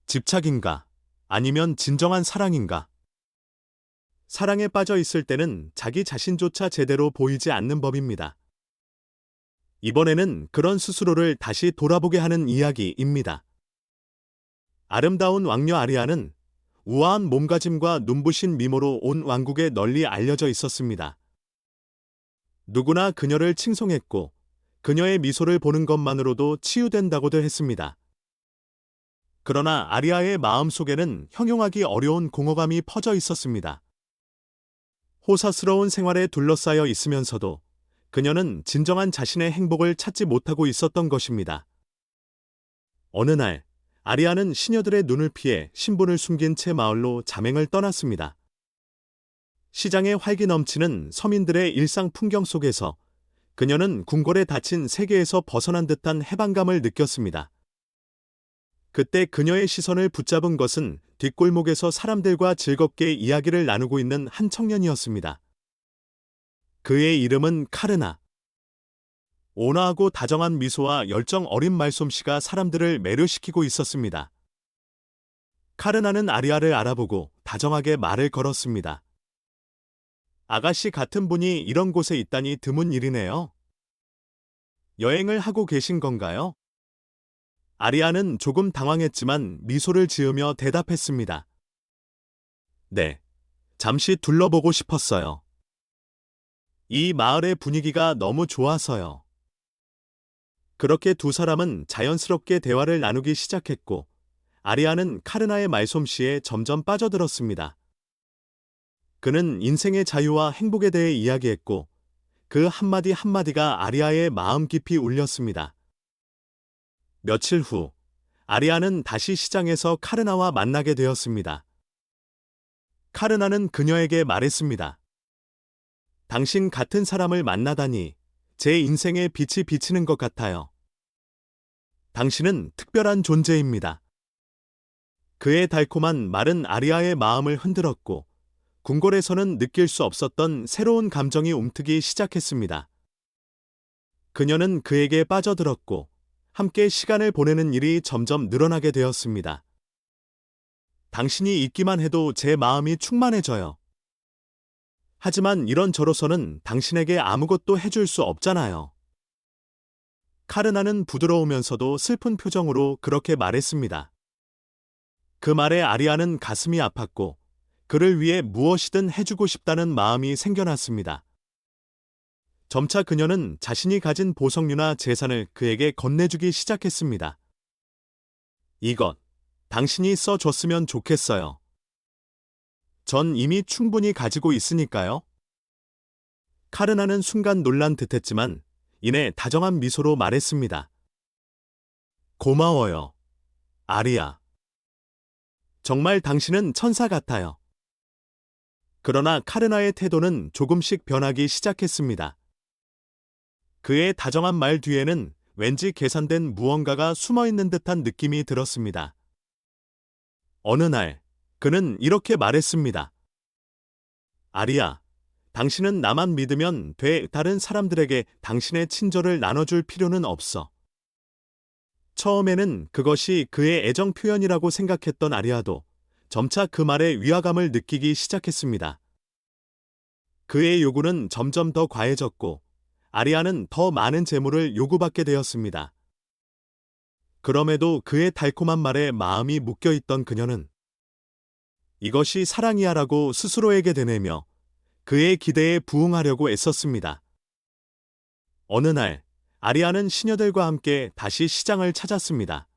집착인가? 아니면 진정한 사랑인가? 사랑에 빠져 있을 때는 자기 자신조차 제대로 보이지 않는 법입니다. 이번에는 그런 스스로를 다시 돌아보게 하는 이야기입니다. 아름다운 왕녀 아리아는 우아한 몸가짐과 눈부신 미모로 온 왕국에 널리 알려져 있었습니다. 누구나 그녀를 칭송했고 그녀의 미소를 보는 것만으로도 치유된다고들 했습니다. 그러나 아리아의 마음속에는 형용하기 어려운 공허감이 퍼져 있었습니다. 호사스러운 생활에 둘러싸여 있으면서도 그녀는 진정한 자신의 행복을 찾지 못하고 있었던 것입니다. 어느 날 아리아는 시녀들의 눈을 피해 신분을 숨긴 채 마을로 잠행을 떠났습니다. 시장의 활기 넘치는 서민들의 일상 풍경 속에서 그녀는 궁궐에 닫힌 세계에서 벗어난 듯한 해방감을 느꼈습니다. 그때 그녀의 시선을 붙잡은 것은 뒷골목에서 사람들과 즐겁게 이야기를 나누고 있는 한 청년이었습니다. 그의 이름은 카르나. 온화하고 다정한 미소와 열정 어린 말솜씨가 사람들을 매료시키고 있었습니다. 카르나는 아리아를 알아보고 다정하게 말을 걸었습니다. 아가씨 같은 분이 이런 곳에 있다니 드문 일이네요. 여행을 하고 계신 건가요? 아리아는 조금 당황했지만 미소를 지으며 대답했습니다. 네, 잠시 둘러보고 싶었어요. 이 마을의 분위기가 너무 좋아서요. 그렇게 두 사람은 자연스럽게 대화를 나누기 시작했고, 아리아는 카르나의 말솜씨에 점점 빠져들었습니다. 그는 인생의 자유와 행복에 대해 이야기했고, 그 한마디 한마디가 아리아의 마음 깊이 울렸습니다. 며칠 후, 아리아는 다시 시장에서 카르나와 만나게 되었습니다. 카르나는 그녀에게 말했습니다. 당신 같은 사람을 만나다니 제 인생에 빛이 비치는 것 같아요. 당신은 특별한 존재입니다. 그의 달콤한 말은 아리아의 마음을 흔들었고, 궁궐에서는 느낄 수 없었던 새로운 감정이 움트기 시작했습니다. 그녀는 그에게 빠져들었고, 함께 시간을 보내는 일이 점점 늘어나게 되었습니다. 당신이 있기만 해도 제 마음이 충만해져요. 하지만 이런저로서는 당신에게 아무것도 해줄 수 없잖아요. 카르나는 부드러우면서도 슬픈 표정으로 그렇게 말했습니다. 그 말에 아리아는 가슴이 아팠고 그를 위해 무엇이든 해주고 싶다는 마음이 생겨났습니다. 점차 그녀는 자신이 가진 보석류나 재산을 그에게 건네주기 시작했습니다. 이것, 당신이 써줬으면 좋겠어요. 전 이미 충분히 가지고 있으니까요. 카르나는 순간 놀란 듯했지만 이내 다정한 미소로 말했습니다. 고마워요, 아리아. 정말 당신은 천사 같아요. 그러나 카르나의 태도는 조금씩 변하기 시작했습니다. 그의 다정한 말 뒤에는 왠지 계산된 무언가가 숨어있는 듯한 느낌이 들었습니다. 어느 날, 그는 이렇게 말했습니다. 아리아, 당신은 나만 믿으면 돼. 다른 사람들에게 당신의 친절을 나눠줄 필요는 없어. 처음에는 그것이 그의 애정 표현이라고 생각했던 아리아도 점차 그 말에 위화감을 느끼기 시작했습니다. 그의 요구는 점점 더 과해졌고 아리아는 더 많은 재물을 요구받게 되었습니다. 그럼에도 그의 달콤한 말에 마음이 묶여있던 그녀는 이것이 사랑이야라고 스스로에게 되뇌며 그의 기대에 부응하려고 애썼습니다. 어느 날 아리아는 시녀들과 함께 다시 시장을 찾았습니다.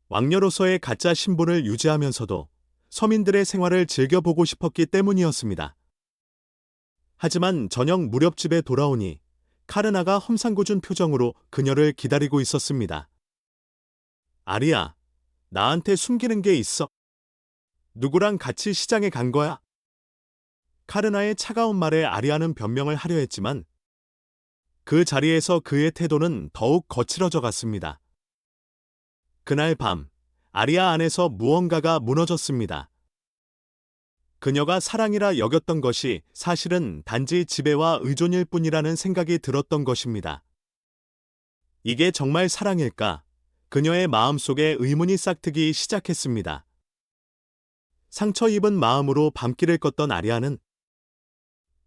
왕녀로서의 가짜 신분을 유지하면서도 서민들의 생활을 즐겨보고 싶었기 때문이었습니다. 하지만 저녁 무렵집에 돌아오니 카르나가 험상궂은 표정으로 그녀를 기다리고 있었습니다. 아리아, 나한테 숨기는 게 있어. 누구랑 같이 시장에 간 거야? 카르나의 차가운 말에 아리아는 변명을 하려 했지만 그 자리에서 그의 태도는 더욱 거칠어져 갔습니다. 그날 밤, 아리아 안에서 무언가가 무너졌습니다. 그녀가 사랑이라 여겼던 것이 사실은 단지 지배와 의존일 뿐이라는 생각이 들었던 것입니다. 이게 정말 사랑일까? 그녀의 마음속에 의문이 싹트기 시작했습니다. 상처 입은 마음으로 밤길을 걷던 아리아는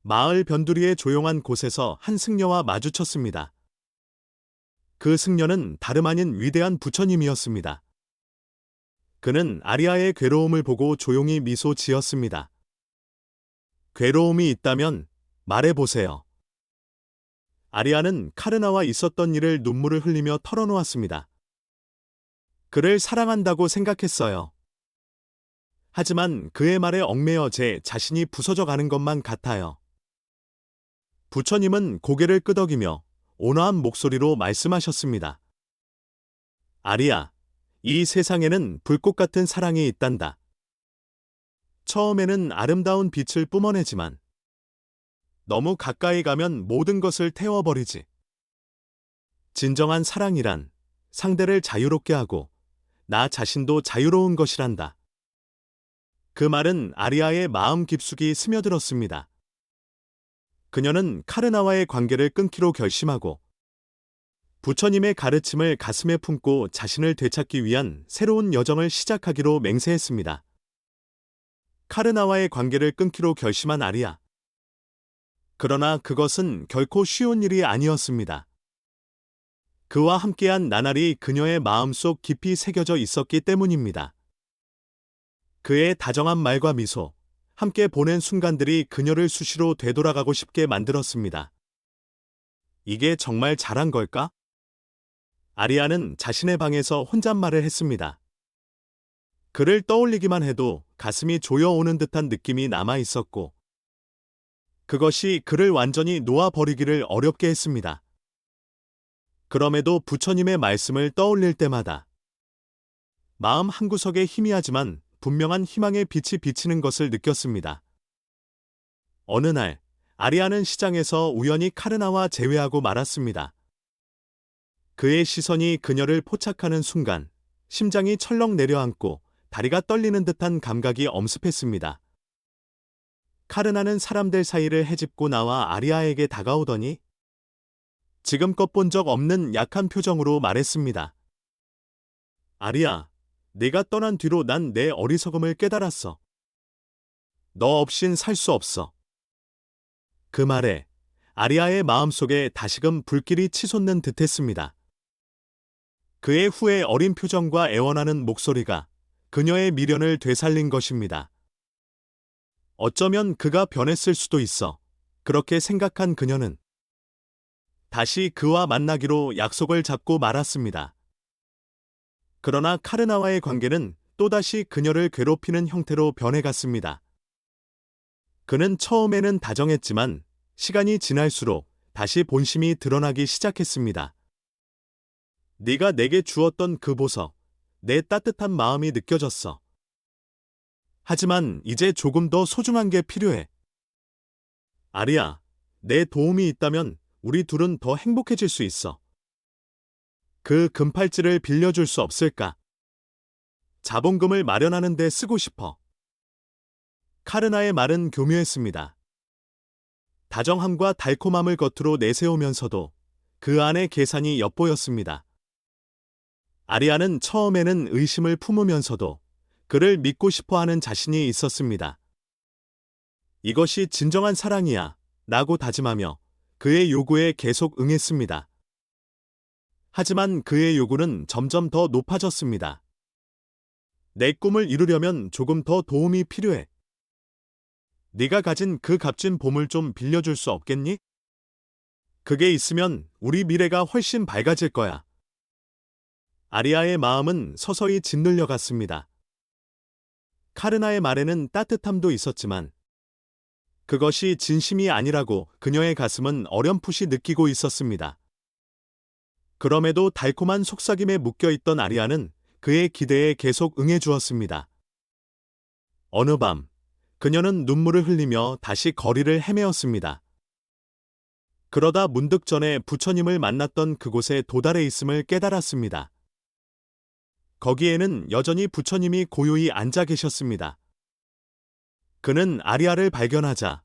마을 변두리의 조용한 곳에서 한 승려와 마주쳤습니다. 그 승려는 다름 아닌 위대한 부처님이었습니다. 그는 아리아의 괴로움을 보고 조용히 미소 지었습니다. 괴로움이 있다면 말해보세요. 아리아는 카르나와 있었던 일을 눈물을 흘리며 털어놓았습니다. 그를 사랑한다고 생각했어요. 하지만 그의 말에 얽매여 제 자신이 부서져 가는 것만 같아요. 부처님은 고개를 끄덕이며 온화한 목소리로 말씀하셨습니다. 아리아, 이 세상에는 불꽃 같은 사랑이 있단다. 처음에는 아름다운 빛을 뿜어내지만 너무 가까이 가면 모든 것을 태워버리지. 진정한 사랑이란 상대를 자유롭게 하고 나 자신도 자유로운 것이란다. 그 말은 아리아의 마음 깊숙이 스며들었습니다. 그녀는 카르나와의 관계를 끊기로 결심하고 부처님의 가르침을 가슴에 품고 자신을 되찾기 위한 새로운 여정을 시작하기로 맹세했습니다. 카르나와의 관계를 끊기로 결심한 아리아. 그러나 그것은 결코 쉬운 일이 아니었습니다. 그와 함께한 나날이 그녀의 마음속 깊이 새겨져 있었기 때문입니다. 그의 다정한 말과 미소, 함께 보낸 순간들이 그녀를 수시로 되돌아가고 싶게 만들었습니다. 이게 정말 잘한 걸까? 아리아는 자신의 방에서 혼잣말을 했습니다. 그를 떠올리기만 해도 가슴이 조여오는 듯한 느낌이 남아 있었고, 그것이 그를 완전히 놓아버리기를 어렵게 했습니다. 그럼에도 부처님의 말씀을 떠올릴 때마다 마음 한구석에 희미하지만 분명한 희망의 빛이 비치는 것을 느꼈습니다. 어느 날, 아리아는 시장에서 우연히 카르나와 재회하고 말았습니다. 그의 시선이 그녀를 포착하는 순간 심장이 철렁 내려앉고 다리가 떨리는 듯한 감각이 엄습했습니다. 카르나는 사람들 사이를 헤집고 나와 아리아에게 다가오더니 지금껏 본 적 없는 약한 표정으로 말했습니다. 아리아, 네가 떠난 뒤로 난 내 어리석음을 깨달았어. 너 없인 살 수 없어. 그 말에 아리아의 마음속에 다시금 불길이 치솟는 듯했습니다. 그의 후에 어린 표정과 애원하는 목소리가 그녀의 미련을 되살린 것입니다. 어쩌면 그가 변했을 수도 있어. 그렇게 생각한 그녀는 다시 그와 만나기로 약속을 잡고 말았습니다. 그러나 카르나와의 관계는 또다시 그녀를 괴롭히는 형태로 변해갔습니다. 그는 처음에는 다정했지만 시간이 지날수록 다시 본심이 드러나기 시작했습니다. 네가 내게 주었던 그 보석, 내 따뜻한 마음이 느껴졌어. 하지만 이제 조금 더 소중한 게 필요해. 아리아, 내 도움이 있다면 우리 둘은 더 행복해질 수 있어. 그 금팔찌를 빌려줄 수 없을까? 자본금을 마련하는 데 쓰고 싶어. 카르나의 말은 교묘했습니다. 다정함과 달콤함을 겉으로 내세우면서도 그 안에 계산이 엿보였습니다. 아리아는 처음에는 의심을 품으면서도 그를 믿고 싶어 하는 자신이 있었습니다. 이것이 진정한 사랑이야 라고 다짐하며 그의 요구에 계속 응했습니다. 하지만 그의 요구는 점점 더 높아졌습니다. 내 꿈을 이루려면 조금 더 도움이 필요해. 네가 가진 그 값진 보물 좀 빌려줄 수 없겠니? 그게 있으면 우리 미래가 훨씬 밝아질 거야. 아리아의 마음은 서서히 짓눌려 갔습니다. 카르나의 말에는 따뜻함도 있었지만 그것이 진심이 아니라고 그녀의 가슴은 어렴풋이 느끼고 있었습니다. 그럼에도 달콤한 속삭임에 묶여있던 아리아는 그의 기대에 계속 응해주었습니다. 어느 밤, 그녀는 눈물을 흘리며 다시 거리를 헤매었습니다. 그러다 문득 전에 부처님을 만났던 그곳에 도달해 있음을 깨달았습니다. 거기에는 여전히 부처님이 고요히 앉아 계셨습니다. 그는 아리아를 발견하자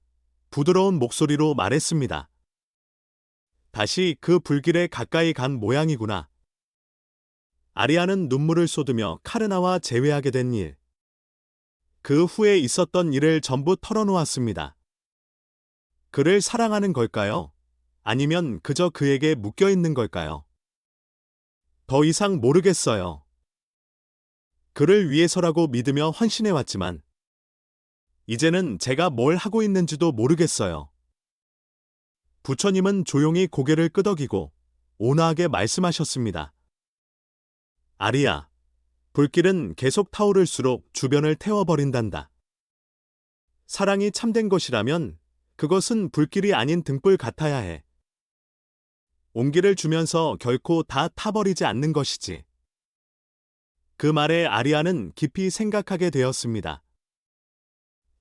부드러운 목소리로 말했습니다. 다시 그 불길에 가까이 간 모양이구나. 아리아는 눈물을 쏟으며 카르나와 재회하게 된 일, 그 후에 있었던 일을 전부 털어놓았습니다. 그를 사랑하는 걸까요? 아니면 그저 그에게 묶여 있는 걸까요? 더 이상 모르겠어요. 그를 위해서라고 믿으며 헌신해왔지만, 이제는 제가 뭘 하고 있는지도 모르겠어요. 부처님은 조용히 고개를 끄덕이고 온화하게 말씀하셨습니다. 아리야, 불길은 계속 타오를수록 주변을 태워버린단다. 사랑이 참된 것이라면 그것은 불길이 아닌 등불 같아야 해. 온기를 주면서 결코 다 타버리지 않는 것이지. 그 말에 아리아는 깊이 생각하게 되었습니다.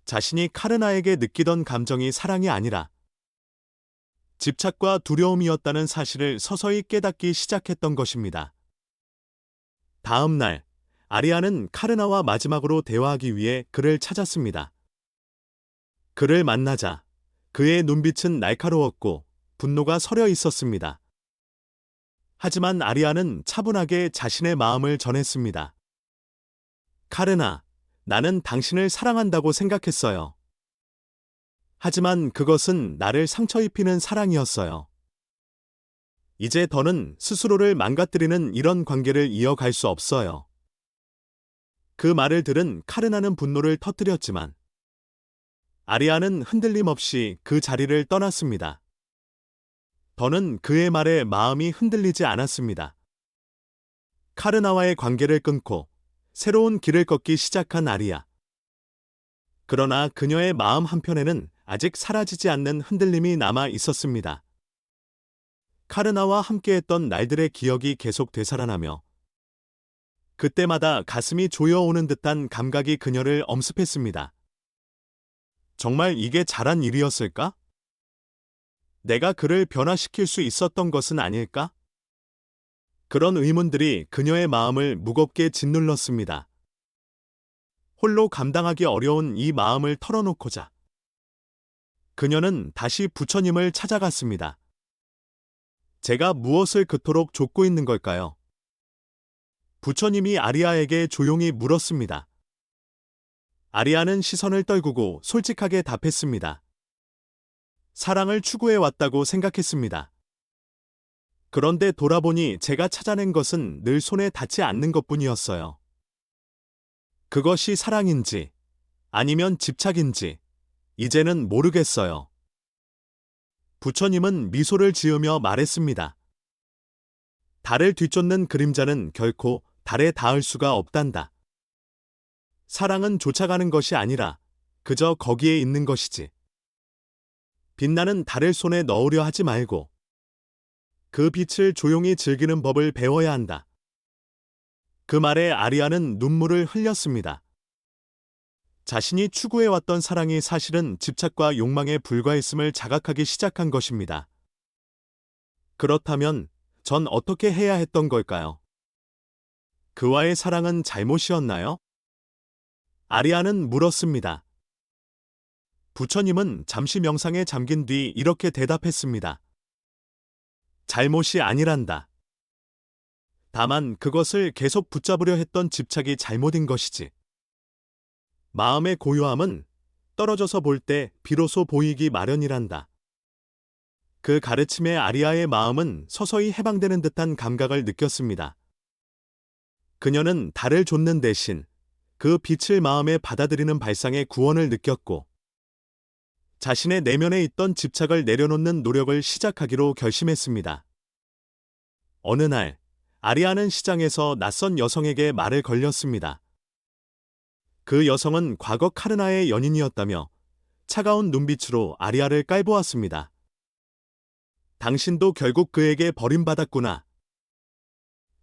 자신이 카르나에게 느끼던 감정이 사랑이 아니라 집착과 두려움이었다는 사실을 서서히 깨닫기 시작했던 것입니다. 다음 날, 아리아는 카르나와 마지막으로 대화하기 위해 그를 찾았습니다. 그를 만나자 그의 눈빛은 날카로웠고 분노가 서려 있었습니다. 하지만 아리아는 차분하게 자신의 마음을 전했습니다. 카르나, 나는 당신을 사랑한다고 생각했어요. 하지만 그것은 나를 상처 입히는 사랑이었어요. 이제 더는 스스로를 망가뜨리는 이런 관계를 이어갈 수 없어요. 그 말을 들은 카르나는 분노를 터뜨렸지만 아리아는 흔들림 없이 그 자리를 떠났습니다. 더는 그의 말에 마음이 흔들리지 않았습니다. 카르나와의 관계를 끊고 새로운 길을 걷기 시작한 아리아. 그러나 그녀의 마음 한편에는 아직 사라지지 않는 흔들림이 남아 있었습니다. 카르나와 함께했던 날들의 기억이 계속 되살아나며 그때마다 가슴이 조여오는 듯한 감각이 그녀를 엄습했습니다. 정말 이게 잘한 일이었을까? 내가 그를 변화시킬 수 있었던 것은 아닐까? 그런 의문들이 그녀의 마음을 무겁게 짓눌렀습니다. 홀로 감당하기 어려운 이 마음을 털어놓고자 그녀는 다시 부처님을 찾아갔습니다. 제가 무엇을 그토록 좇고 있는 걸까요? 부처님이 아리아에게 조용히 물었습니다. 아리아는 시선을 떨구고 솔직하게 답했습니다. 사랑을 추구해왔다고 생각했습니다. 그런데 돌아보니 제가 찾아낸 것은 늘 손에 닿지 않는 것뿐이었어요. 그것이 사랑인지 아니면 집착인지 이제는 모르겠어요. 부처님은 미소를 지으며 말했습니다. 달을 뒤쫓는 그림자는 결코 달에 닿을 수가 없단다. 사랑은 쫓아가는 것이 아니라 그저 거기에 있는 것이지. 빛나는 달을 손에 넣으려 하지 말고 그 빛을 조용히 즐기는 법을 배워야 한다. 그 말에 아리아는 눈물을 흘렸습니다. 자신이 추구해왔던 사랑이 사실은 집착과 욕망에 불과했음을 자각하기 시작한 것입니다. 그렇다면 전 어떻게 해야 했던 걸까요? 그와의 사랑은 잘못이었나요? 아리아는 물었습니다. 부처님은 잠시 명상에 잠긴 뒤 이렇게 대답했습니다. 잘못이 아니란다. 다만 그것을 계속 붙잡으려 했던 집착이 잘못인 것이지. 마음의 고요함은 떨어져서 볼 때 비로소 보이기 마련이란다. 그 가르침에 아리아의 마음은 서서히 해방되는 듯한 감각을 느꼈습니다. 그녀는 달을 좇는 대신 그 빛을 마음에 받아들이는 발상의 구원을 느꼈고 자신의 내면에 있던 집착을 내려놓는 노력을 시작하기로 결심했습니다. 어느 날 아리아는 시장에서 낯선 여성에게 말을 걸렸습니다. 그 여성은 과거 카르나의 연인이었다며 차가운 눈빛으로 아리아를 깔보았습니다. 당신도 결국 그에게 버림받았구나.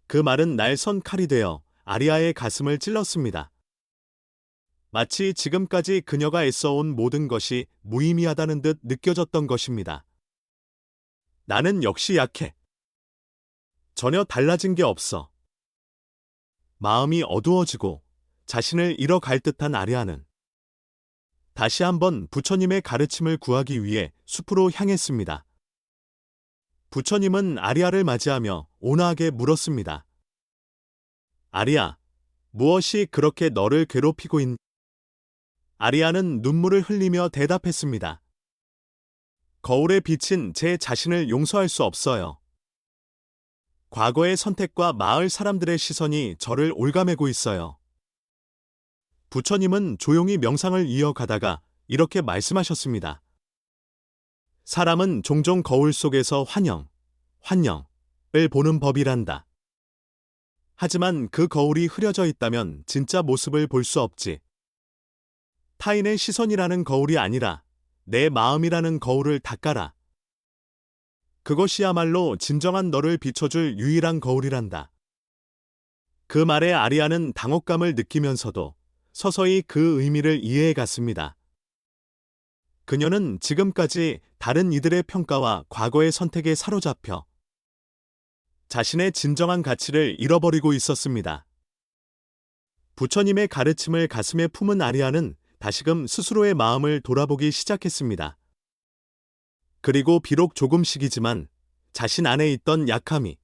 그 말은 날선 칼이 되어 아리아의 가슴을 찔렀습니다. 마치 지금까지 그녀가 애써온 모든 것이 무의미하다는 듯 느껴졌던 것입니다. 나는 역시 약해. 전혀 달라진 게 없어. 마음이 어두워지고 자신을 잃어갈 듯한 아리아는 다시 한번 부처님의 가르침을 구하기 위해 숲으로 향했습니다. 부처님은 아리아를 맞이하며 온화하게 물었습니다. 아리아, 무엇이 그렇게 너를 괴롭히고 있니? 아리아는 눈물을 흘리며 대답했습니다. 거울에 비친 제 자신을 용서할 수 없어요. 과거의 선택과 마을 사람들의 시선이 저를 올가매고 있어요. 부처님은 조용히 명상을 이어가다가 이렇게 말씀하셨습니다. 사람은 종종 거울 속에서 환영을 보는 법이란다. 하지만 그 거울이 흐려져 있다면 진짜 모습을 볼 수 없지. 타인의 시선이라는 거울이 아니라 내 마음이라는 거울을 닦아라. 그것이야말로 진정한 너를 비춰줄 유일한 거울이란다. 그 말에 아리아는 당혹감을 느끼면서도 서서히 그 의미를 이해해 갔습니다. 그녀는 지금까지 다른 이들의 평가와 과거의 선택에 사로잡혀 자신의 진정한 가치를 잃어버리고 있었습니다. 부처님의 가르침을 가슴에 품은 아리아는 다시금 스스로의 마음을 돌아보기 시작했습니다. 그리고 비록 조금씩이지만 자신 안에 있던 약함이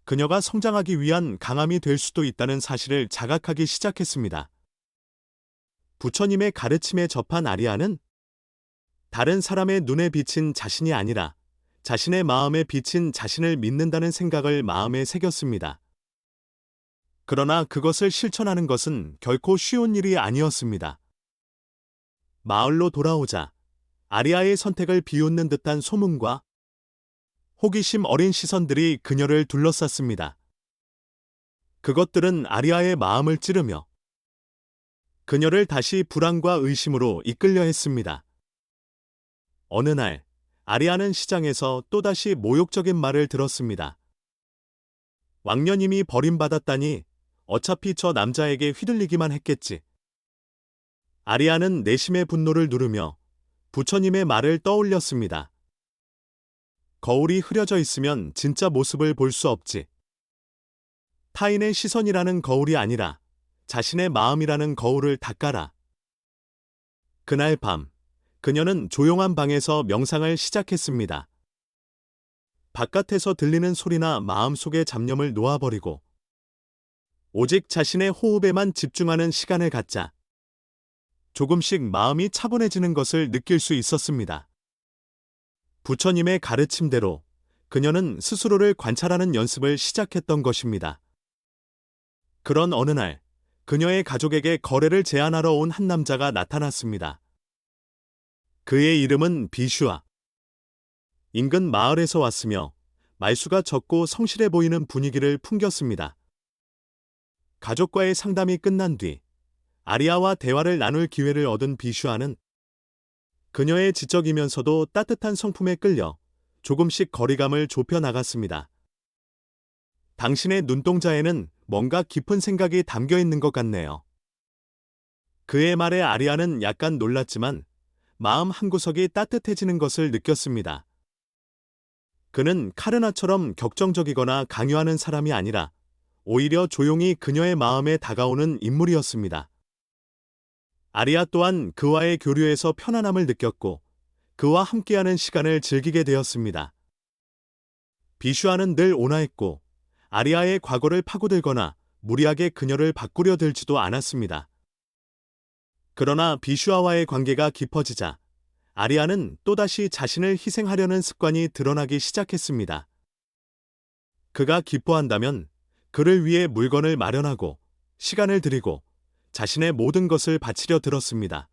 그녀가 성장하기 위한 강함이 될 수도 있다는 사실을 자각하기 시작했습니다. 부처님의 가르침에 접한 아리아는 다른 사람의 눈에 비친 자신이 아니라 자신의 마음에 비친 자신을 믿는다는 생각을 마음에 새겼습니다. 그러나 그것을 실천하는 것은 결코 쉬운 일이 아니었습니다. 마을로 돌아오자 아리아의 선택을 비웃는 듯한 소문과 호기심 어린 시선들이 그녀를 둘러쌌습니다. 그것들은 아리아의 마음을 찌르며 그녀를 다시 불안과 의심으로 이끌려 했습니다. 어느 날 아리아는 시장에서 또다시 모욕적인 말을 들었습니다. 왕녀님이 버림받았다니 어차피 저 남자에게 휘둘리기만 했겠지. 아리아는 내심의 분노를 누르며 부처님의 말을 떠올렸습니다. 거울이 흐려져 있으면 진짜 모습을 볼 수 없지. 타인의 시선이라는 거울이 아니라 자신의 마음이라는 거울을 닦아라. 그날 밤, 그녀는 조용한 방에서 명상을 시작했습니다. 바깥에서 들리는 소리나 마음속의 잡념을 놓아버리고 오직 자신의 호흡에만 집중하는 시간을 갖자 조금씩 마음이 차분해지는 것을 느낄 수 있었습니다. 부처님의 가르침대로 그녀는 스스로를 관찰하는 연습을 시작했던 것입니다. 그런 어느 날, 그녀의 가족에게 거래를 제안하러 온 한 남자가 나타났습니다. 그의 이름은 비슈아. 인근 마을에서 왔으며 말수가 적고 성실해 보이는 분위기를 풍겼습니다. 가족과의 상담이 끝난 뒤 아리아와 대화를 나눌 기회를 얻은 비슈아는 그녀의 지적이면서도 따뜻한 성품에 끌려 조금씩 거리감을 좁혀 나갔습니다. 당신의 눈동자에는 뭔가 깊은 생각이 담겨 있는 것 같네요. 그의 말에 아리아는 약간 놀랐지만 마음 한구석이 따뜻해지는 것을 느꼈습니다. 그는 카르나처럼 격정적이거나 강요하는 사람이 아니라 오히려 조용히 그녀의 마음에 다가오는 인물이었습니다. 아리아 또한 그와의 교류에서 편안함을 느꼈고 그와 함께하는 시간을 즐기게 되었습니다. 비슈아는 늘 온화했고 아리아의 과거를 파고들거나 무리하게 그녀를 바꾸려 들지도 않았습니다. 그러나 비슈아와의 관계가 깊어지자 아리아는 또다시 자신을 희생하려는 습관이 드러나기 시작했습니다. 그가 기뻐한다면 그를 위해 물건을 마련하고 시간을 들이고 자신의 모든 것을 바치려 들었습니다.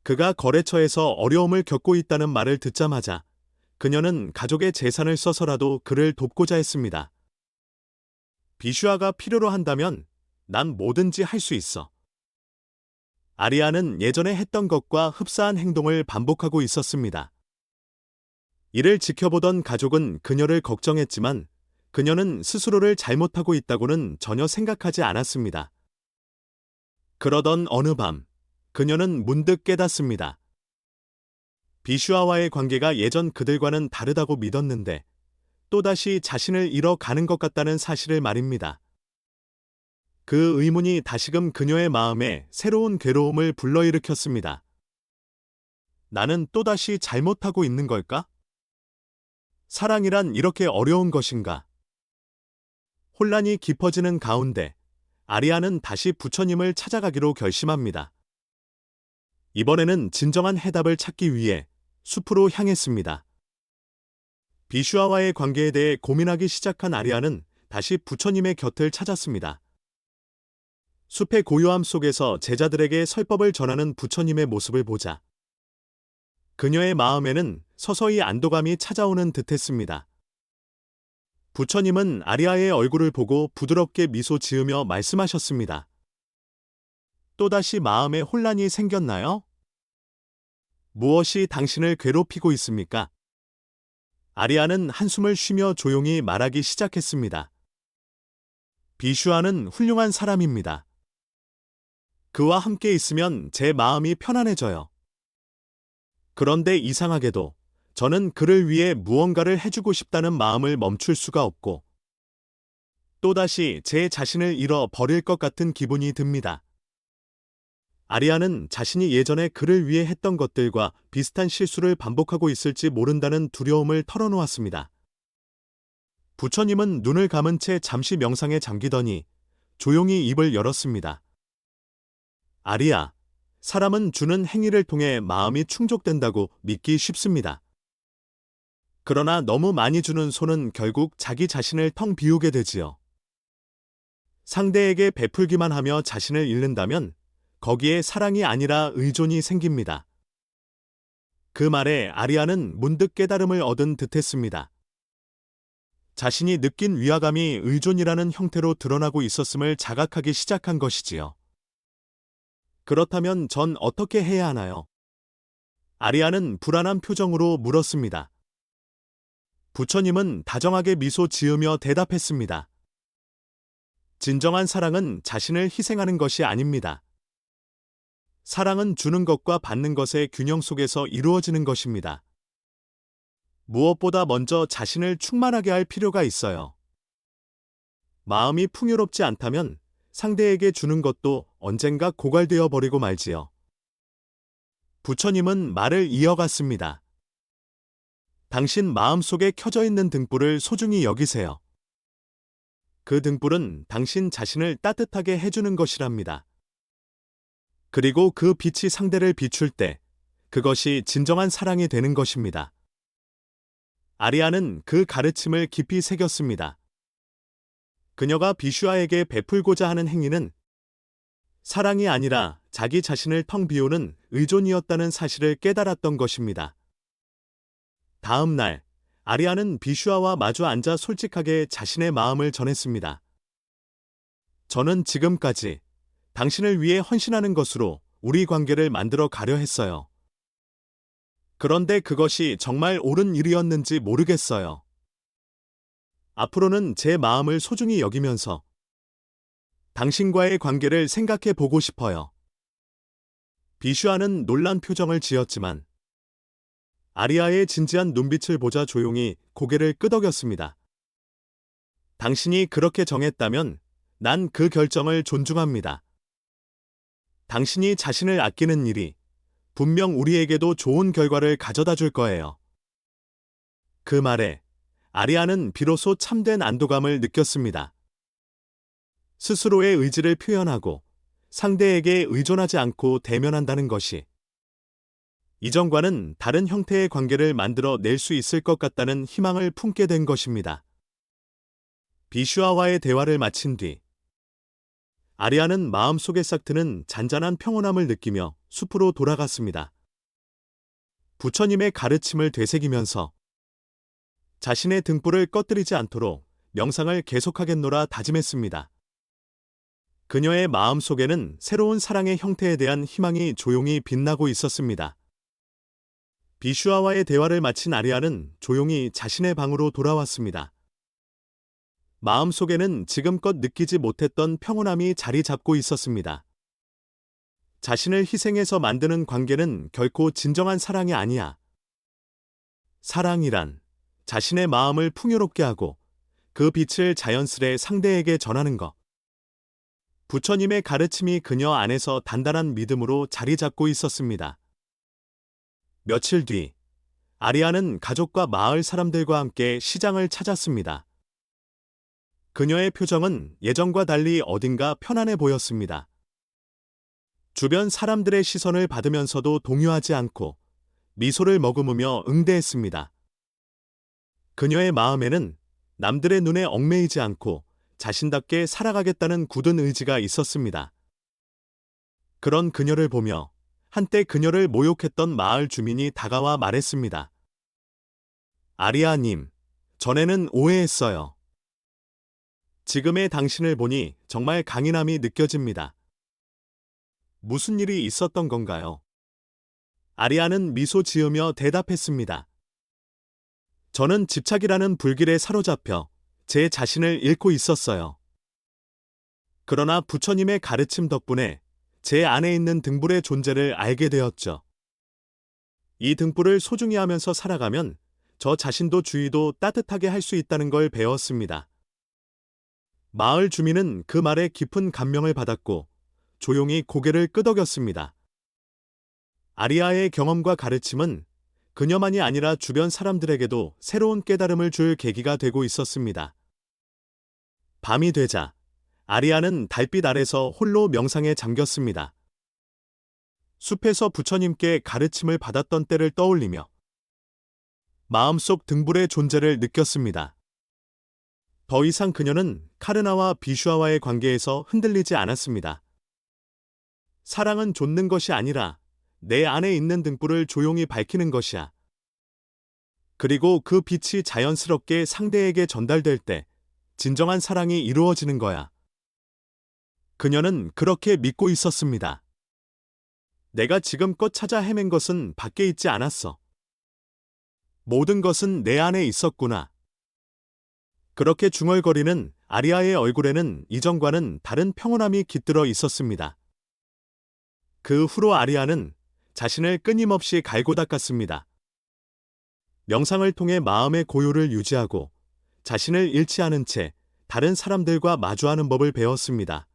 그가 거래처에서 어려움을 겪고 있다는 말을 듣자마자 그녀는 가족의 재산을 써서라도 그를 돕고자 했습니다. 비슈아가 필요로 한다면 난 뭐든지 할 수 있어. 아리아는 예전에 했던 것과 흡사한 행동을 반복하고 있었습니다. 이를 지켜보던 가족은 그녀를 걱정했지만 그녀는 스스로를 잘못하고 있다고는 전혀 생각하지 않았습니다. 그러던 어느 밤, 그녀는 문득 깨닫습니다. 비슈아와의 관계가 예전 그들과는 다르다고 믿었는데 또다시 자신을 잃어가는 것 같다는 사실을 말입니다. 그 의문이 다시금 그녀의 마음에 새로운 괴로움을 불러일으켰습니다. 나는 또다시 잘못하고 있는 걸까? 사랑이란 이렇게 어려운 것인가? 혼란이 깊어지는 가운데 아리아는 다시 부처님을 찾아가기로 결심합니다. 이번에는 진정한 해답을 찾기 위해 숲으로 향했습니다. 비슈아와의 관계에 대해 고민하기 시작한 아리아는 다시 부처님의 곁을 찾았습니다. 숲의 고요함 속에서 제자들에게 설법을 전하는 부처님의 모습을 보자 그녀의 마음에는 서서히 안도감이 찾아오는 듯했습니다. 부처님은 아리아의 얼굴을 보고 부드럽게 미소 지으며 말씀하셨습니다. 또다시 마음에 혼란이 생겼나요? 무엇이 당신을 괴롭히고 있습니까? 아리아는 한숨을 쉬며 조용히 말하기 시작했습니다. 비슈아는 훌륭한 사람입니다. 그와 함께 있으면 제 마음이 편안해져요. 그런데 이상하게도 저는 그를 위해 무언가를 해주고 싶다는 마음을 멈출 수가 없고 또다시 제 자신을 잃어 버릴 것 같은 기분이 듭니다. 아리아는 자신이 예전에 그를 위해 했던 것들과 비슷한 실수를 반복하고 있을지 모른다는 두려움을 털어놓았습니다. 부처님은 눈을 감은 채 잠시 명상에 잠기더니 조용히 입을 열었습니다. 아리아, 사람은 주는 행위를 통해 마음이 충족된다고 믿기 쉽습니다. 그러나 너무 많이 주는 손은 결국 자기 자신을 텅 비우게 되지요. 상대에게 베풀기만 하며 자신을 잃는다면 거기에 사랑이 아니라 의존이 생깁니다. 그 말에 아리아는 문득 깨달음을 얻은 듯했습니다. 자신이 느낀 위화감이 의존이라는 형태로 드러나고 있었음을 자각하기 시작한 것이지요. 그렇다면 전 어떻게 해야 하나요? 아리아는 불안한 표정으로 물었습니다. 부처님은 다정하게 미소 지으며 대답했습니다. 진정한 사랑은 자신을 희생하는 것이 아닙니다. 사랑은 주는 것과 받는 것의 균형 속에서 이루어지는 것입니다. 무엇보다 먼저 자신을 충만하게 할 필요가 있어요. 마음이 풍요롭지 않다면 상대에게 주는 것도 언젠가 고갈되어 버리고 말지요. 부처님은 말을 이어갔습니다. 당신 마음속에 켜져 있는 등불을 소중히 여기세요. 그 등불은 당신 자신을 따뜻하게 해주는 것이랍니다. 그리고 그 빛이 상대를 비출 때 그것이 진정한 사랑이 되는 것입니다. 아리아는 그 가르침을 깊이 새겼습니다. 그녀가 비슈아에게 베풀고자 하는 행위는 사랑이 아니라 자기 자신을 텅 비우는 의존이었다는 사실을 깨달았던 것입니다. 다음 날, 아리아는 비슈아와 마주 앉아 솔직하게 자신의 마음을 전했습니다. 저는 지금까지 당신을 위해 헌신하는 것으로 우리 관계를 만들어 가려 했어요. 그런데 그것이 정말 옳은 일이었는지 모르겠어요. 앞으로는 제 마음을 소중히 여기면서 당신과의 관계를 생각해 보고 싶어요. 비슈아는 놀란 표정을 지었지만 아리아의 진지한 눈빛을 보자 조용히 고개를 끄덕였습니다. 당신이 그렇게 정했다면 난 그 결정을 존중합니다. 당신이 자신을 아끼는 일이 분명 우리에게도 좋은 결과를 가져다 줄 거예요. 그 말에 아리아는 비로소 참된 안도감을 느꼈습니다. 스스로의 의지를 표현하고 상대에게 의존하지 않고 대면한다는 것이 이전과는 다른 형태의 관계를 만들어 낼 수 있을 것 같다는 희망을 품게 된 것입니다. 비슈아와의 대화를 마친 뒤 아리아는 마음속에 싹트는 잔잔한 평온함을 느끼며 숲으로 돌아갔습니다. 부처님의 가르침을 되새기면서 자신의 등불을 꺼뜨리지 않도록 명상을 계속하겠노라 다짐했습니다. 그녀의 마음속에는 새로운 사랑의 형태에 대한 희망이 조용히 빛나고 있었습니다. 비슈아와의 대화를 마친 아리아는 조용히 자신의 방으로 돌아왔습니다. 마음속에는 지금껏 느끼지 못했던 평온함이 자리 잡고 있었습니다. 자신을 희생해서 만드는 관계는 결코 진정한 사랑이 아니야. 사랑이란 자신의 마음을 풍요롭게 하고 그 빛을 자연스레 상대에게 전하는 것. 부처님의 가르침이 그녀 안에서 단단한 믿음으로 자리 잡고 있었습니다. 며칠 뒤, 아리아는 가족과 마을 사람들과 함께 시장을 찾았습니다. 그녀의 표정은 예전과 달리 어딘가 편안해 보였습니다. 주변 사람들의 시선을 받으면서도 동요하지 않고 미소를 머금으며 응대했습니다. 그녀의 마음에는 남들의 눈에 얽매이지 않고 자신답게 살아가겠다는 굳은 의지가 있었습니다. 그런 그녀를 보며 한때 그녀를 모욕했던 마을 주민이 다가와 말했습니다. 아리아님, 전에는 오해했어요. 지금의 당신을 보니 정말 강인함이 느껴집니다. 무슨 일이 있었던 건가요? 아리아는 미소 지으며 대답했습니다. 저는 집착이라는 불길에 사로잡혀 제 자신을 잃고 있었어요. 그러나 부처님의 가르침 덕분에 제 안에 있는 등불의 존재를 알게 되었죠. 이 등불을 소중히 하면서 살아가면 저 자신도 주위도 따뜻하게 할 수 있다는 걸 배웠습니다. 마을 주민은 그 말에 깊은 감명을 받았고 조용히 고개를 끄덕였습니다. 아리아의 경험과 가르침은 그녀만이 아니라 주변 사람들에게도 새로운 깨달음을 줄 계기가 되고 있었습니다. 밤이 되자 아리아는 달빛 아래서 홀로 명상에 잠겼습니다. 숲에서 부처님께 가르침을 받았던 때를 떠올리며 마음속 등불의 존재를 느꼈습니다. 더 이상 그녀는 카르나와 비슈아와의 관계에서 흔들리지 않았습니다. 사랑은 좇는 것이 아니라 내 안에 있는 등불을 조용히 밝히는 것이야. 그리고 그 빛이 자연스럽게 상대에게 전달될 때 진정한 사랑이 이루어지는 거야. 그녀는 그렇게 믿고 있었습니다. 내가 지금껏 찾아 헤맨 것은 밖에 있지 않았어. 모든 것은 내 안에 있었구나. 그렇게 중얼거리는 아리아의 얼굴에는 이전과는 다른 평온함이 깃들어 있었습니다. 그 후로 아리아는 자신을 끊임없이 갈고 닦았습니다. 명상을 통해 마음의 고요를 유지하고 자신을 잃지 않은 채 다른 사람들과 마주하는 법을 배웠습니다.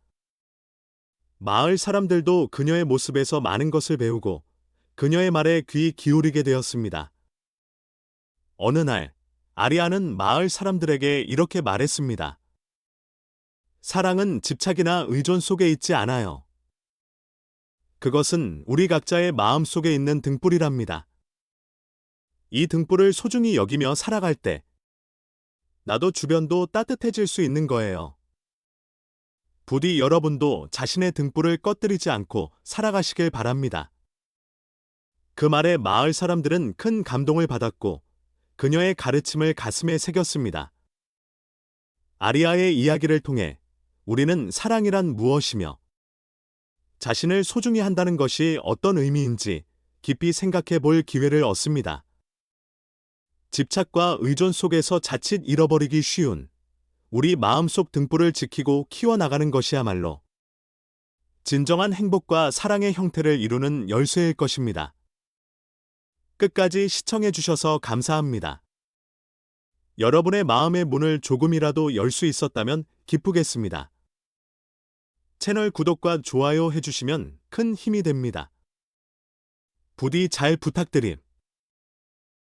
마을 사람들도 그녀의 모습에서 많은 것을 배우고 그녀의 말에 귀 기울이게 되었습니다. 어느 날 아리아는 마을 사람들에게 이렇게 말했습니다. 사랑은 집착이나 의존 속에 있지 않아요. 그것은 우리 각자의 마음 속에 있는 등불이랍니다. 이 등불을 소중히 여기며 살아갈 때 나도 주변도 따뜻해질 수 있는 거예요. 부디 여러분도 자신의 등불을 꺼뜨리지 않고 살아가시길 바랍니다. 그 말에 마을 사람들은 큰 감동을 받았고 그녀의 가르침을 가슴에 새겼습니다. 아리아의 이야기를 통해 우리는 사랑이란 무엇이며 자신을 소중히 한다는 것이 어떤 의미인지 깊이 생각해 볼 기회를 얻습니다. 집착과 의존 속에서 자칫 잃어버리기 쉬운 우리 마음속 등불을 지키고 키워나가는 것이야말로 진정한 행복과 사랑의 형태를 이루는 열쇠일 것입니다. 끝까지 시청해 주셔서 감사합니다. 여러분의 마음의 문을 조금이라도 열 수 있었다면 기쁘겠습니다. 채널 구독과 좋아요 해주시면 큰 힘이 됩니다. 부디 잘 부탁드림.